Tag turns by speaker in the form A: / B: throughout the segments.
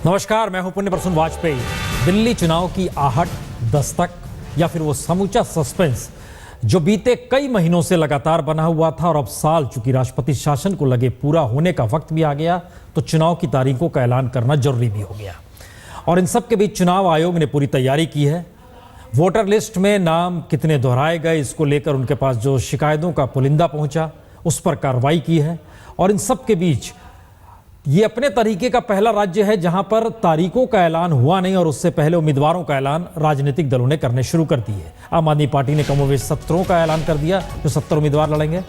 A: नमस्कार, मैं हूं पुण्य प्रसून वाजपेयी। दिल्ली चुनाव की आहट, दस्तक या फिर वो समूचा सस्पेंस जो बीते कई महीनों से लगातार बना हुआ था और अब साल चूंकि राष्ट्रपति शासन को लगे पूरा होने का वक्त भी आ गया, तो चुनाव की तारीखों का ऐलान करना जरूरी भी हो गया। और इन सब के बीच चुनाव आयोग ने पूरी तैयारी की है। वोटर लिस्ट में नाम कितने दोहराए गए, इसको लेकर उनके पास जो शिकायतों का पुलिंदा पहुंचा, उस पर कार्रवाई की है। और इन सब के बीच ये अपने तरीके का पहला राज्य है जहां पर तारीखों का ऐलान हुआ नहीं और उससे पहले उम्मीदवारों का ऐलान राजनीतिक दलों ने करने शुरू कर दिए। आम आदमी पार्टी ने कमोवेश 17 का ऐलान कर दिया, जो 70 उम्मीदवार लड़ेंगे।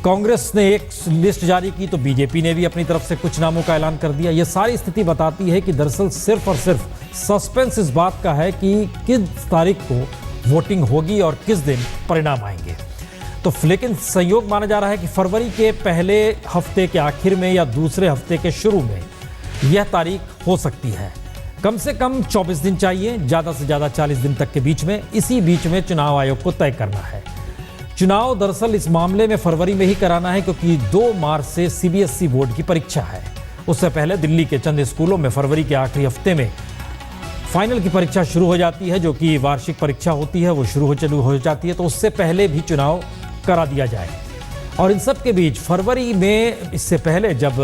A: कांग्रेस ने एक लिस्ट जारी की तो बीजेपी ने भी अपनी तरफ से कुछ नामों का ऐलान कर दिया। ये सारी स्थिति बताती है कि दरअसल सिर्फ और सिर्फ सस्पेंस इस बात का है कि किस तारीख को वोटिंग होगी और किस दिन परिणाम आएंगे। तो लेकिन संयोग माना जा रहा है कि फरवरी के पहले हफ्ते के आखिर में या दूसरे हफ्ते के शुरू में यह तारीख हो सकती है। कम से कम 24 दिन चाहिए, ज़्यादा से ज़्यादा 40 दिन तक के बीच में। इसी बीच में चुनाव आयोग को तय करना है। चुनाव दरअसल इस मामले में फरवरी में ही कराना है, क्योंकि 2 मार्च से सीबीएसई बोर्ड की परीक्षा है। उससे पहले दिल्ली के चंद स्कूलों में फरवरी के आखिरी हफ्ते में फाइनल की परीक्षा शुरू हो जाती है, जो कि वार्षिक परीक्षा होती है, वो शुरू हो जाती है। तो उससे पहले भी चुनाव करा दिया जाए। और इन सब के बीच फरवरी में, इससे पहले जब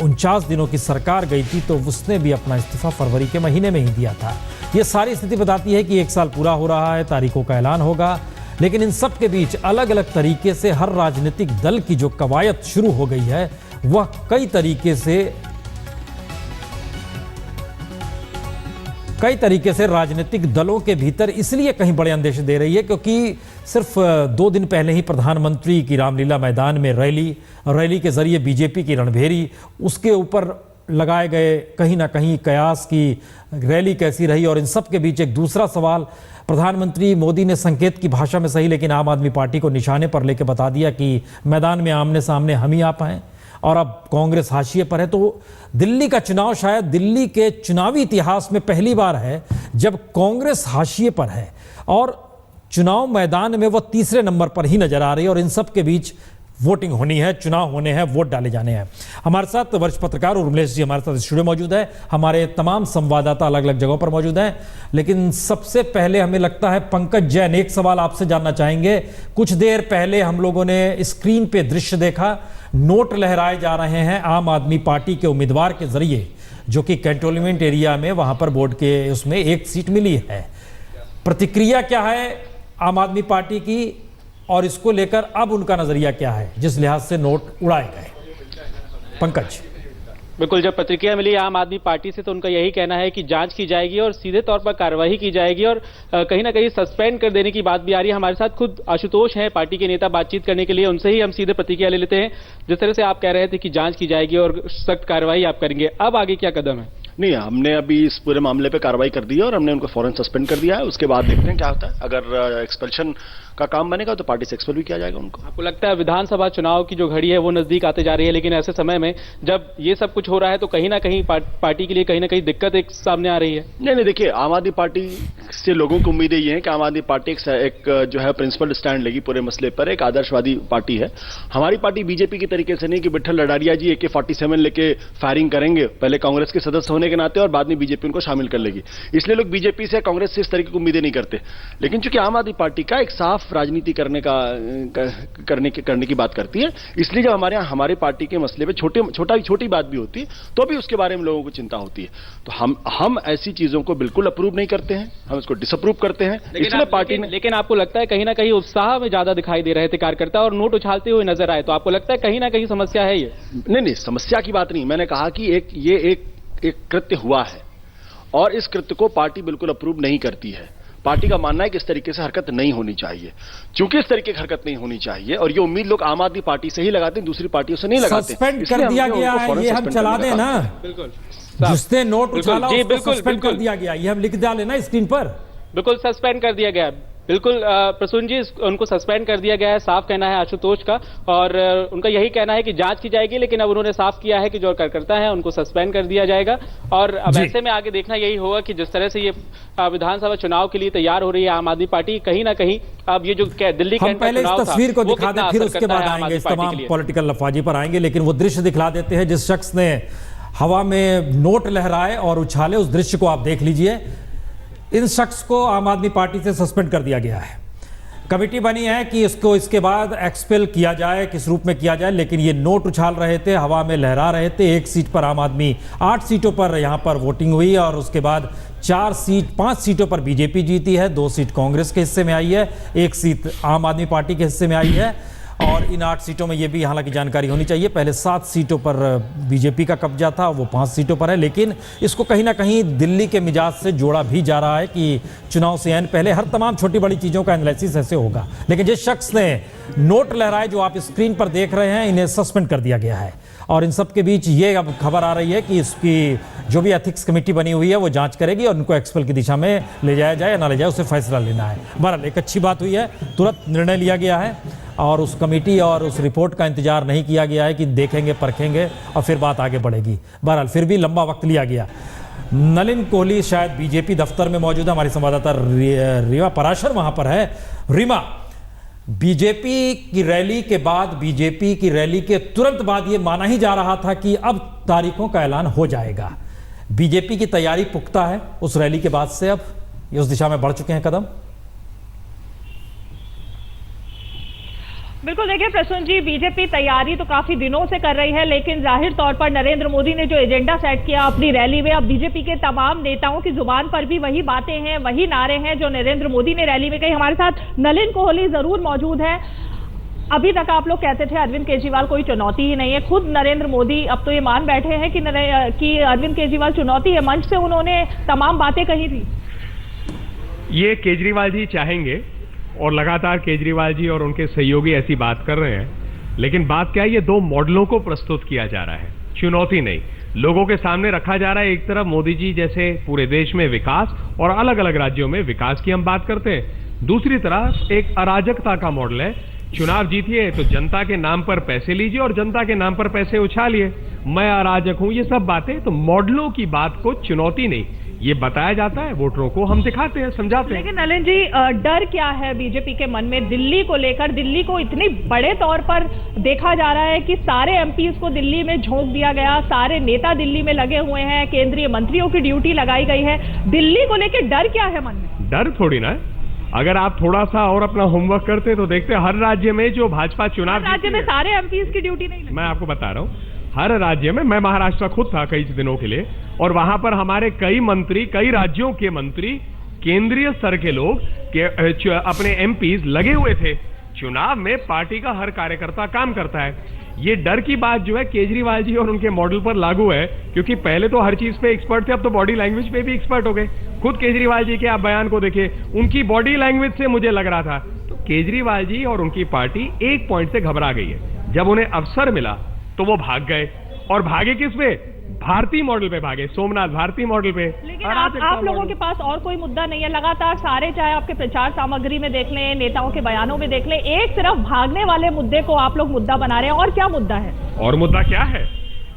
A: 49 दिनों की सरकार गई थी, तो उसने भी अपना इस्तीफा फरवरी के महीने में ही दिया था। ये सारी स्थिति बताती है कि 1 साल पूरा हो रहा है, तारीखों का ऐलान होगा। लेकिन इन सब के बीच अलग अलग तरीके से हर राजनीतिक दल की जो कवायद शुरू हो गई है, वह कई तरीके से राजनीतिक दलों के भीतर इसलिए कहीं बड़े अंदेशे दे रही है, क्योंकि सिर्फ 2 दिन पहले ही प्रधानमंत्री की रामलीला मैदान में रैली के जरिए बीजेपी की रणभेरी, उसके ऊपर लगाए गए कहीं ना कहीं कयास की रैली कैसी रही। और इन सब के बीच एक दूसरा सवाल, प्रधानमंत्री मोदी ने संकेत की भाषा में सही, लेकिन आम आदमी पार्टी को निशाने पर लेकर बता दिया कि मैदान में आमने सामने हम ही आ पाएं, और अब कांग्रेस हाशिए पर है। तो दिल्ली का चुनाव शायद दिल्ली के चुनावी इतिहास में पहली बार है जब कांग्रेस हाशिए पर है और चुनाव मैदान में वो तीसरे नंबर पर ही नजर आ रही है। और इन सब के बीच वोटिंग होनी है, चुनाव होने हैं, वोट डाले जाने हैं। हमारे साथ वरिष्ठ पत्रकार उर्मिलेश जी हमारे साथ स्टूडियो मौजूद है। हमारे तमाम संवाददाता अलग अलग जगहों पर मौजूद हैं। लेकिन सबसे पहले हमें लगता है पंकज जैन, एक सवाल आपसे जानना चाहेंगे। कुछ देर पहले हम लोगों ने स्क्रीन पे दृश्य देखा, नोट लहराए जा रहे हैं आम आदमी पार्टी के उम्मीदवार के जरिए, जो कि कैंटोनमेंट एरिया में वहां पर बोर्ड के उसमें एक सीट मिली है। प्रतिक्रिया क्या है आम आदमी पार्टी की, और इसको लेकर अब उनका नजरिया क्या है जिस लिहाज से नोट उड़ाए गए? पंकज।
B: बिल्कुल, जब प्रतिक्रिया मिली आम आदमी पार्टी से तो उनका यही कहना है कि जांच की जाएगी और सीधे तौर पर कार्रवाई की जाएगी, और कहीं ना कहीं सस्पेंड कर देने की बात भी आ रही है। हमारे साथ खुद आशुतोष हैं, पार्टी के नेता, बातचीत करने के लिए। उनसे ही हम सीधे प्रतिक्रिया ले लेते हैं। जिस तरह से आप कह रहे थे कि जांच की जाएगी और सख्त कार्रवाई आप करेंगे, अब आगे क्या कदम है?
C: नहीं, हमने अभी इस पूरे मामले पे कार्रवाई कर दी है और हमने उनको फौरन सस्पेंड कर दिया है। उसके बाद देखते हैं क्या होता है। अगर एक्सपेल्शन का काम बनेगा तो पार्टी से एक्सपेल भी किया जाएगा उनको।
B: आपको लगता है विधानसभा चुनाव की जो घड़ी है वो नजदीक आते जा रही है, लेकिन ऐसे समय में जब ये सब कुछ हो रहा है तो कहीं ना कहीं पार्टी के लिए कहीं ना कहीं दिक्कत एक सामने आ रही है?
C: नहीं, देखिए, आम आदमी पार्टी से लोगों की उम्मीदें ये है कि आम आदमी पार्टी एक जो है प्रिंसिपल स्टैंड लेगी पूरे मसले पर, एक आदर्शवादी पार्टी है। हमारी पार्टी बीजेपी की तरीके से नहीं कि विठल लडारिया जी AK-47 लेके फायरिंग करेंगे, पहले कांग्रेस के सदस्य होने के नाते और बाद में बीजेपी उनको शामिल कर लेगी। इसलिए लोग बीजेपी से, कांग्रेस से इस तरीके की उम्मीदें नहीं करते। लेकिन चूंकि आम आदमी पार्टी का एक साफ राजनीति करने की बात करती है, इसलिए जब हमारे पार्टी के मसले पे छोटी बात भी होती है तो भी उसके बारे में लोगों को चिंता होती है। तो हम ऐसी चीजों को बिल्कुल अप्रूव नहीं करते हैं, हम इसको डिसअप्रूव करते हैं। इसलिए पार्टी ने,
B: लेकिन आपको लगता है कहीं ना कहीं उत्साह में ज्यादा दिखाई दे रहे थे कार्यकर्ता और नोट उछालते हुए नजर आए, तो आपको लगता है कहीं ना कहीं समस्या है ये?
C: नहीं, समस्या की बात नहीं। मैंने कहा कि ये एक कृत्य हुआ है और इस कृत्य को पार्टी बिल्कुल अप्रूव नहीं करती है। पार्टी का मानना है कि इस तरीके से हरकत नहीं होनी चाहिए। चूंकि इस तरीके की हरकत नहीं होनी चाहिए और ये उम्मीद लोग आम आदमी पार्टी से ही लगाते हैं, दूसरी पार्टियों से नहीं लगाते।
A: सस्पेंड कर दिया गया है, ये हम चला दें ना।
B: बिल्कुल,
A: जिसने नोट उछाला उसको सस्पेंड कर दिया गया, ये हम लिख डालें ना स्क्रीन पर।
B: बिल्कुल सस्पेंड कर दिया गया। बिल्कुल प्रसून जी, उनको सस्पेंड कर दिया गया है, साफ कहना है आशुतोष का। और उनका यही कहना है कि जांच की जाएगी, लेकिन अब उन्होंने साफ किया है कि जो कार्यकर्ता है उनको सस्पेंड कर दिया जाएगा। और अब ऐसे में आगे देखना यही होगा कि जिस तरह से ये विधानसभा चुनाव के लिए तैयार हो रही है आम आदमी पार्टी, कहीं ना कहीं अब ये जो दिल्ली
A: हम पहले इस तस्वीर को दिखा दें, फिर उसके बाद आएंगे, इस तमाम पॉलिटिकल लफाजी पर आएंगे। लेकिन वो दृश्य दिखला देते हैं जिस शख्स ने हवा में नोट लहराए और उछाले, उस दृश्य को आप देख लीजिए। इन शख्स को आम आदमी पार्टी से सस्पेंड कर दिया गया है। कमेटी बनी है कि इसको इसके बाद एक्सपेल किया जाए, किस रूप में किया जाए, लेकिन ये नोट उछाल रहे थे, हवा में लहरा रहे थे। एक सीट पर आम आदमी, 8 सीटों पर यहाँ पर वोटिंग हुई और उसके बाद 5 सीटों पर बीजेपी जीती है, 2 सीट कांग्रेस के हिस्से में आई है, 1 सीट आम आदमी पार्टी के हिस्से में आई है। और इन 8 सीटों में ये भी हालांकि जानकारी होनी चाहिए, पहले 7 सीटों पर बीजेपी का कब्जा था, वो 5 सीटों पर है। लेकिन इसको कहीं ना कहीं दिल्ली के मिजाज से जोड़ा भी जा रहा है कि चुनाव से आने पहले हर तमाम छोटी बड़ी चीज़ों का एनालिसिस ऐसे होगा। लेकिन जिस शख्स ने नोट लहराए, जो आप स्क्रीन पर देख रहे हैं, इन्हें सस्पेंड कर दिया गया है। और इन सब के बीच ये अब खबर आ रही है कि इसकी जो भी एथिक्स कमेटी बनी हुई है वो जांच करेगी और उनको एक्सपेल की दिशा में ले जाया जाए या ना ले जाए, उसे फैसला लेना है। बहरहाल एक अच्छी बात हुई है, तुरंत निर्णय लिया गया है और उस कमेटी और उस रिपोर्ट का इंतजार नहीं किया गया है कि देखेंगे परखेंगे और फिर बात आगे बढ़ेगी। बहरहाल फिर भी लंबा वक्त लिया गया। नलिन कोहली शायद बीजेपी दफ्तर में मौजूद है, हमारी संवाददाता रीमा पराशर वहां पर है। रीमा, बीजेपी की रैली के बाद, बीजेपी की रैली के तुरंत बाद ये माना ही जा रहा था कि अब तारीखों का ऐलान हो जाएगा। बीजेपी की तैयारी पुख्ता है उस रैली के बाद से, अब ये उस दिशा में बढ़ चुके हैं कदम।
D: बिल्कुल, देखिए प्रसून जी, बीजेपी तैयारी तो काफी दिनों से कर रही है, लेकिन जाहिर तौर पर नरेंद्र मोदी ने जो एजेंडा सेट किया अपनी रैली में, अब बीजेपी के तमाम नेताओं की जुबान पर भी वही बातें हैं, वही नारे हैं जो नरेंद्र मोदी ने रैली में कही। हमारे साथ नलिन कोहली जरूर मौजूद है। अभी तक आप लोग कहते थे अरविंद केजरीवाल कोई चुनौती ही नहीं है, खुद नरेंद्र मोदी अब तो ये मान बैठे हैं कि अरविंद केजरीवाल चुनौती है। मंच से उन्होंने तमाम बातें कही थी।
E: ये केजरीवाल जी चाहेंगे और लगातार केजरीवाल जी और उनके सहयोगी ऐसी बात कर रहे हैं, लेकिन बात क्या है, ये 2 मॉडलों को प्रस्तुत किया जा रहा है, चुनौती नहीं। लोगों के सामने रखा जा रहा है, एक तरफ मोदी जी जैसे पूरे देश में विकास और अलग अलग राज्यों में विकास की हम बात करते हैं, दूसरी तरफ एक अराजकता का मॉडल है। चुनाव जीतिए तो जनता के नाम पर पैसे लीजिए और जनता के नाम पर पैसे उछालिए, मैं अराजक हूं, ये सब बातें। तो मॉडलों की बात को चुनौती नहीं, ये बताया जाता है, वोटरों को हम दिखाते हैं, समझाते हैं।
D: लेकिन नलिन जी, डर क्या है बीजेपी के मन में दिल्ली को लेकर? दिल्ली को इतने बड़े तौर पर देखा जा रहा है कि सारे एमपीज को दिल्ली में झोंक दिया गया, सारे नेता दिल्ली में लगे हुए हैं, केंद्रीय मंत्रियों की ड्यूटी लगाई गई है। दिल्ली को लेकर डर क्या है मन में?
E: डर थोड़ी ना है, अगर आप थोड़ा सा और अपना होमवर्क करते तो देखते हर राज्य में जो भाजपा चुनाव,
D: राज्य में सारे एमपीज की ड्यूटी नहीं लगी।
E: मैं आपको बता रहा हूँ, हर राज्य में, मैं महाराष्ट्र खुद था कई दिनों के लिए, और वहां पर हमारे कई मंत्री, कई राज्यों के मंत्री, केंद्रीय स्तर के लोग अपने एमपीज लगे हुए थे। चुनाव में पार्टी का हर कार्यकर्ता काम करता है। ये डर की बात जो है केजरीवाल जी और उनके मॉडल पर लागू है, क्योंकि पहले तो हर चीज पे एक्सपर्ट थे, अब तो बॉडी लैंग्वेज पे भी एक्सपर्ट हो गए। खुद केजरीवाल जी के आप बयान को देखिए, उनकी बॉडी लैंग्वेज से मुझे लग रहा था तो केजरीवाल जी और उनकी पार्टी एक पॉइंट से घबरा गई है। जब उन्हें अवसर मिला तो वो भाग गए, और भागे किस पे? भारतीय मॉडल पे भागे, सोमनाथ भारतीय मॉडल पे।
D: लेकिन आप लोगों के पास और कोई मुद्दा नहीं है, लगातार सारे, चाहे आपके प्रचार सामग्री में देख लें, नेताओं के बयानों में देख लें, एक सिर्फ भागने वाले मुद्दे को आप लोग मुद्दा बना रहे हैं। और क्या मुद्दा है?
E: और मुद्दा क्या है,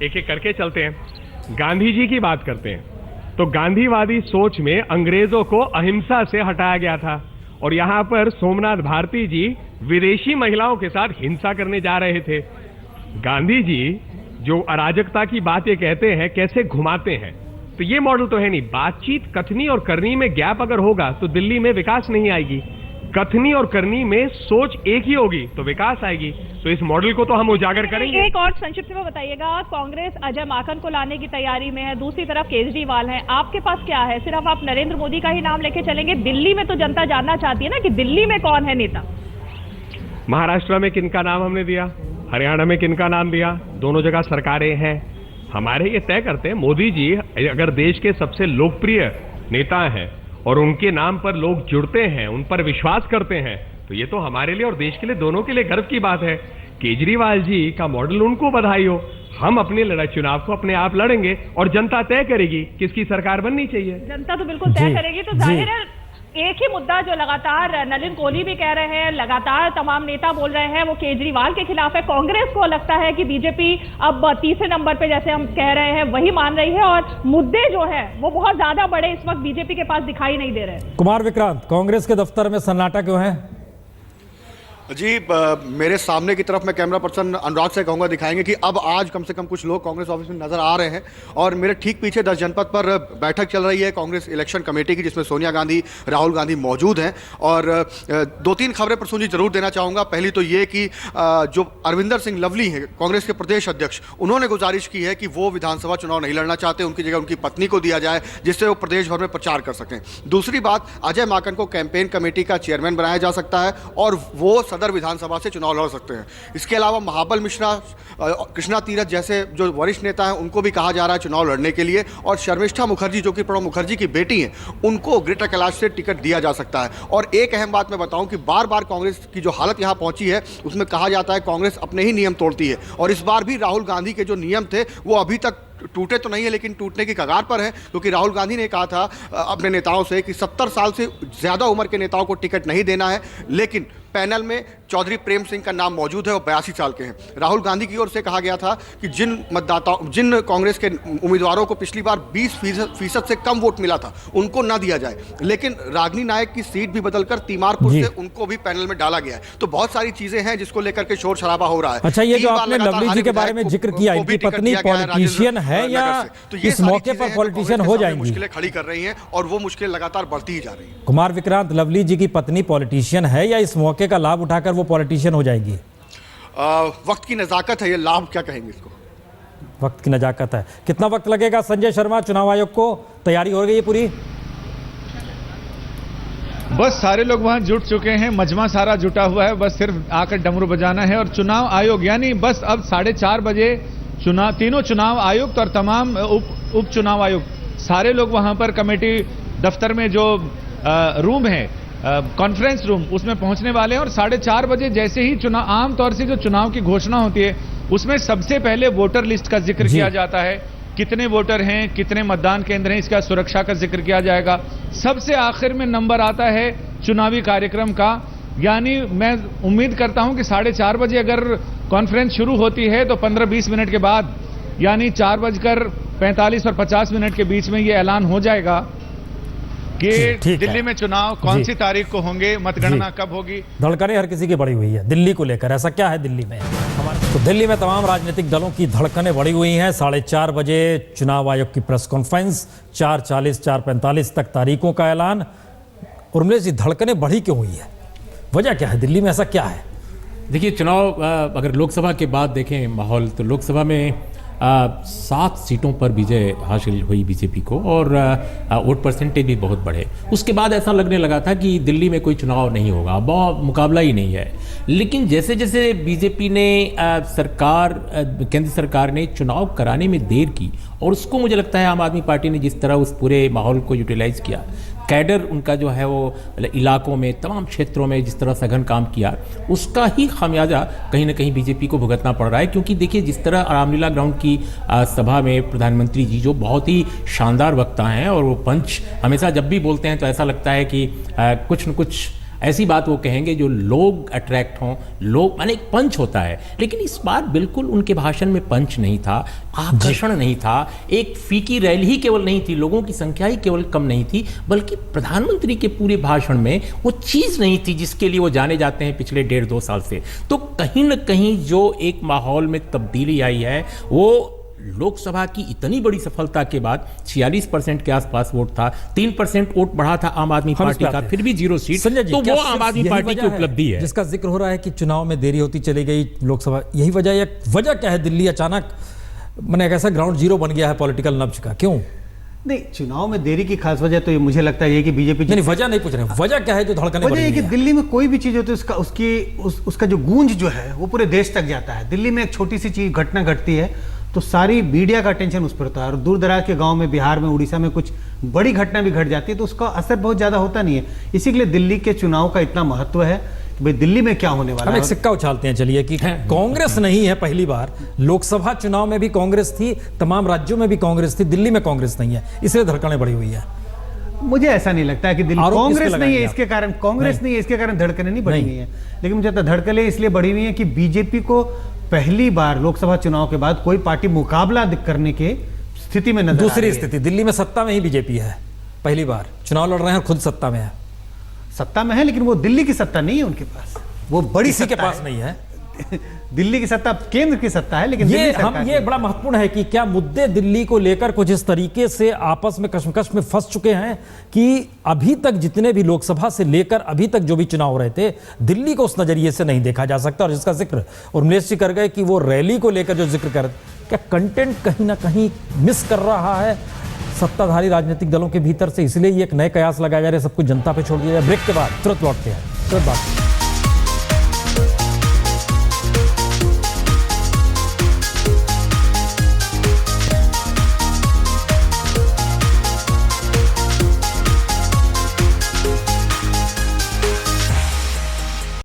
E: एक एक करके चलते हैं। गांधी जी की बात करते हैं तो गांधीवादी सोच में अंग्रेजों को अहिंसा से हटाया गया था, और यहां पर सोमनाथ भारती जी विदेशी महिलाओं के साथ हिंसा करने जा रहे थे। गांधी जी जो अराजकता की बात ये कहते हैं, कैसे घुमाते हैं, तो ये मॉडल तो है नहीं। बातचीत, कथनी और करनी में गैप अगर होगा तो दिल्ली में विकास नहीं आएगी। कथनी और करनी में सोच एक ही होगी तो विकास आएगी। तो इस मॉडल को तो हम उजागर करेंगे।
D: एक और संक्षिप्त में बताइएगा, कांग्रेस अजय माकन को लाने की तैयारी में है, दूसरी तरफ केजरीवाल है, आपके पास क्या है? सिर्फ आप नरेंद्र मोदी का ही नाम लेके चलेंगे? दिल्ली में तो जनता जानना चाहती है ना कि दिल्ली में कौन है नेता।
E: महाराष्ट्र में किनका नाम हमने दिया, हरियाणा में किनका नाम दिया, दोनों जगह सरकारें हैं। हमारे ये तय करते हैं, मोदी जी अगर देश के सबसे लोकप्रिय नेता हैं और उनके नाम पर लोग जुड़ते हैं, उन पर विश्वास करते हैं, तो ये तो हमारे लिए और देश के लिए, दोनों के लिए गर्व की बात है। केजरीवाल जी का मॉडल, उनको बधाई हो। हम अपने लड़ाई चुनाव को अपने आप लड़ेंगे और जनता तय करेगी किसकी सरकार बननी चाहिए।
D: जनता तो बिल्कुल तय करेगी। तो जाहिर है एक ही मुद्दा जो लगातार नलिन कोहली भी कह रहे हैं, लगातार तमाम नेता बोल रहे हैं, वो केजरीवाल के खिलाफ है। कांग्रेस को लगता है कि बीजेपी अब तीसरे नंबर पे, जैसे हम कह रहे हैं, वही मान रही है, और मुद्दे जो है वो बहुत ज्यादा बड़े इस वक्त बीजेपी के पास दिखाई नहीं दे रहे।
A: कुमार विक्रांत, कांग्रेस के दफ्तर में सन्नाटा क्यों है?
F: जी मेरे सामने की तरफ मैं कैमरा पर्सन अनुराग से कहूँगा दिखाएंगे कि अब आज कम से कम कुछ लोग कांग्रेस ऑफिस में नजर आ रहे हैं और मेरे ठीक पीछे 10 जनपद पर बैठक चल रही है कांग्रेस इलेक्शन कमेटी की, जिसमें सोनिया गांधी, राहुल गांधी मौजूद हैं। और 2-3 खबरें प्रसून जी जरूर देना चाहूँगा। पहली तो ये कि जो अरविंदर सिंह लवली हैं कांग्रेस के प्रदेश अध्यक्ष, उन्होंने गुजारिश की है कि वो विधानसभा चुनाव नहीं लड़ना चाहते, उनकी जगह उनकी पत्नी को दिया जाए जिससे वो प्रदेश भर में प्रचार कर सकें। दूसरी बात, अजय माकन को कैंपेन कमेटी का चेयरमैन बनाया जा सकता है और वो सदर विधानसभा से चुनाव लड़ सकते हैं। इसके अलावा महाबल मिश्रा, कृष्णा तीरथ जैसे जो वरिष्ठ नेता हैं उनको भी कहा जा रहा है चुनाव लड़ने के लिए। और शर्मिष्ठा मुखर्जी जो कि प्रणब मुखर्जी की बेटी हैं, उनको ग्रेटर कैलाश से टिकट दिया जा सकता है। और एक अहम बात मैं बताऊं कि बार बार कांग्रेस की जो हालत यहां पहुंची है उसमें कहा जाता है कांग्रेस अपने ही नियम तोड़ती है। और इस बार भी राहुल गांधी के जो नियम थे वो अभी तक टूटे तो नहीं है लेकिन टूटने की कगार पर है, क्योंकि राहुल गांधी ने कहा था अपने नेताओं से कि 70 साल से ज़्यादा उम्र के नेताओं को टिकट नहीं देना है। लेकिन पैनल में चौधरी प्रेम सिंह का नाम मौजूद है, वो 82 साल के हैं। राहुल गांधी की ओर से कहा गया था कि जिन कांग्रेस के उम्मीदवारों को पिछली बार 20% से कम वोट मिला था उनको ना दिया जाए, लेकिन रागिनी नायक की सीट भी बदलकर तीमारपुर से उनको भी पैनल में डाला गया है। तो बहुत सारी चीजें हैं जिसको लेकर के शोर शराबा हो रहा है।
A: अच्छा, ये जो आपने लवली जी के बारे में जिक्र किया, इनकी पत्नी पॉलिटिशियन है या इस मौके पर पॉलिटिशियन हो जाएंगी?
F: मुश्किलें खड़ी कर रही हैं और वो मुश्किलें लगातार बढ़ती ही जा रही हैं।
A: कुमार विक्रांत, लवली जी की पत्नी पॉलिटिशियन है या इस मौके का लाभ उठाकर वो पॉलिटिशियन हो जाएंगी?
F: वक्त की नजाकत है, ये लाभ क्या कहेंगे इसको?
A: वक्त की नजाकत है। कितना वक्त लगेगा संजय शर्मा चुनाव आयोग को? तैयारी हो गई है पूरी?
G: बस सारे लोग वहां जुट चुके हैं, मजमा सारा जुटा हुआ है, बस सिर्फ आकर डमरू बजाना है। और चुनाव आयोग यानी बस अब 4:30 बजे तीनों चुनाव आयुक्त और तमाम उप चुनाव आयुक्त सारे लोग वहां पर कमेटी दफ्तर में जो रूम है, कॉन्फ्रेंस रूम, उसमें पहुंचने वाले हैं। और 4:30 बजे जैसे ही चुनाव, आमतौर से जो चुनाव की घोषणा होती है उसमें सबसे पहले वोटर लिस्ट का जिक्र किया जाता है, कितने वोटर हैं, कितने मतदान केंद्र हैं, इसका सुरक्षा का जिक्र किया जाएगा। सबसे आखिर में नंबर आता है चुनावी कार्यक्रम का। यानी मैं उम्मीद करता हूं कि 4:30 बजे अगर कॉन्फ्रेंस शुरू होती है तो 15-20 मिनट के बाद यानी 4:45 और 50 मिनट के बीच में ये ऐलान हो जाएगा कि दिल्ली में चुनाव कौन सी तारीख को होंगे, मतगणना कब होगी।
A: धड़कनें हर किसी की बढ़ी हुई है दिल्ली को लेकर। ऐसा क्या है दिल्ली में? तो दिल्ली में तमाम राजनीतिक दलों की धड़कनें बढ़ी हुई हैं। 4:30 बजे चुनाव आयोग की प्रेस कॉन्फ्रेंस, 4:40, 4:45 तक तारीखों का ऐलान। उर्मिला जी, धड़कनें बढ़ी क्यों हुई है? वजह क्या है? दिल्ली में ऐसा क्या है?
H: देखिए, चुनाव अगर लोकसभा के बाद देखें माहौल, तो लोकसभा में 7 सीटों पर विजय हासिल हुई बीजेपी को और वोट परसेंटेज भी बहुत बढ़े। उसके बाद ऐसा लगने लगा था कि दिल्ली में कोई चुनाव नहीं होगा, बहुत मुकाबला ही नहीं है। लेकिन जैसे जैसे बीजेपी ने केंद्र सरकार ने चुनाव कराने में देर की, और उसको मुझे लगता है आम आदमी पार्टी ने जिस तरह उस पूरे माहौल को यूटिलाइज किया, कैडर उनका जो है वो इलाकों में, तमाम क्षेत्रों में जिस तरह सघन काम किया, उसका ही खामियाजा कहीं ना कहीं बीजेपी को भुगतना पड़ रहा है। क्योंकि देखिए, जिस तरह रामलीला ग्राउंड की सभा में प्रधानमंत्री जी जो बहुत ही शानदार वक्ता हैं, और वो पंच हमेशा जब भी बोलते हैं तो ऐसा लगता है कि कुछ न कुछ ऐसी बात वो कहेंगे जो लोग अट्रैक्ट हों, लोग माने एक पंच होता है। लेकिन इस बार बिल्कुल उनके भाषण में पंच नहीं था, आकर्षण नहीं था, एक फीकी रैली ही केवल नहीं थी, लोगों की संख्या ही केवल कम नहीं थी, बल्कि प्रधानमंत्री के पूरे भाषण में वो चीज़ नहीं थी जिसके लिए वो जाने जाते हैं पिछले 1.5-2 साल से। तो कहीं ना कहीं जो एक माहौल में तब्दीली आई है, वो लोकसभा की इतनी बड़ी सफलता के बाद 46% के आसपास वोट था, 3% वोट बढ़ा था आम आदमी पार्टी का, फिर भी 0 सीट, तो वो आम आदमी पार्टी की उपलब्धि है
A: जिसका जिक्र हो रहा है कि चुनाव में देरी होती चली गई लोकसभा। यही वजह, या वजह क्या है? दिल्ली अचानक मैंने एक ऐसा ग्राउंड जीरो बन गया है पॉलिटिकल नब्ज का, क्यों?
I: नहीं, चुनाव में देरी की खास वजह तो ये मुझे लगता है कि बीजेपी,
A: नहीं वजह नहीं पूछ रहे हैं, वजह क्या है जो धड़कने
I: वजह है कि दिल्ली में कोई भी चीज होती है उसका जो गूंज जो है वो पूरे देश तक जाता है। दिल्ली में एक छोटी सी चीज घटना घटती है तो सारी मीडिया का अटेंशन उस पर होता है, और दूर दराज के गांव में, बिहार में, उड़ीसा में कुछ बड़ी घटना भी घट जाती है तो उसका असर बहुत ज्यादा होता नहीं है। इसी के लिए दिल्ली के चुनाव का इतना महत्व है कि भाई दिल्ली में क्या होने वाला है।
A: हम एक सिक्का उछालते हैं चलिए कि कांग्रेस नहीं है, पहली बार लोकसभा चुनाव में भी कांग्रेस थी, तमाम राज्यों में भी कांग्रेस थी, दिल्ली में कांग्रेस नहीं है, इसलिए धड़कनें बढ़ी हुई है।
I: मुझे ऐसा नहीं लगता है कि दिल्ली कांग्रेस नहीं है इसके कारण, कांग्रेस नहीं है इसके कारण धड़कनें नहीं बढ़ी हुई है। लेकिन मुझे लगता है धड़कनें इसलिए बढ़ी हुई है कि बीजेपी को पहली बार लोकसभा चुनाव के बाद कोई पार्टी मुकाबला करने के स्थिति में नजर,
A: दूसरी स्थिति, दिल्ली में सत्ता में ही बीजेपी है, पहली बार चुनाव लड़ रहे हैं, खुद सत्ता में है।
I: सत्ता में है लेकिन वो दिल्ली की सत्ता नहीं है उनके पास। वो बड़ी
A: किसी के
I: सत्ता
A: पास
I: है।
A: नहीं है।
I: दिल्ली की सत्ता केंद्र की सत्ता है, लेकिन
A: ये
I: दिल्ली सरकार
A: ये बड़ा महत्वपूर्ण है कि क्या मुद्दे दिल्ली को लेकर कुछ इस तरीके से आपस में कश्मकश में फंस चुके हैं कि अभी तक जितने भी लोकसभा से लेकर अभी तक जो भी चुनाव हो रहे थे, दिल्ली को उस नजरिए से नहीं देखा जा सकता। और जिसका जिक्र उर्मिलेश जी कर गए कि वो रैली को लेकर जो जिक्र कर, क्या कंटेंट कहीं ना कहीं मिस कर रहा है सत्ताधारी राजनीतिक दलों के भीतर से, इसलिए ये एक नए कयास लगाए जा रहे, सब कुछ जनता पे छोड़ दिया जाए। ब्रेक के बाद तुरंत लौटते हैं, तुरंत बात।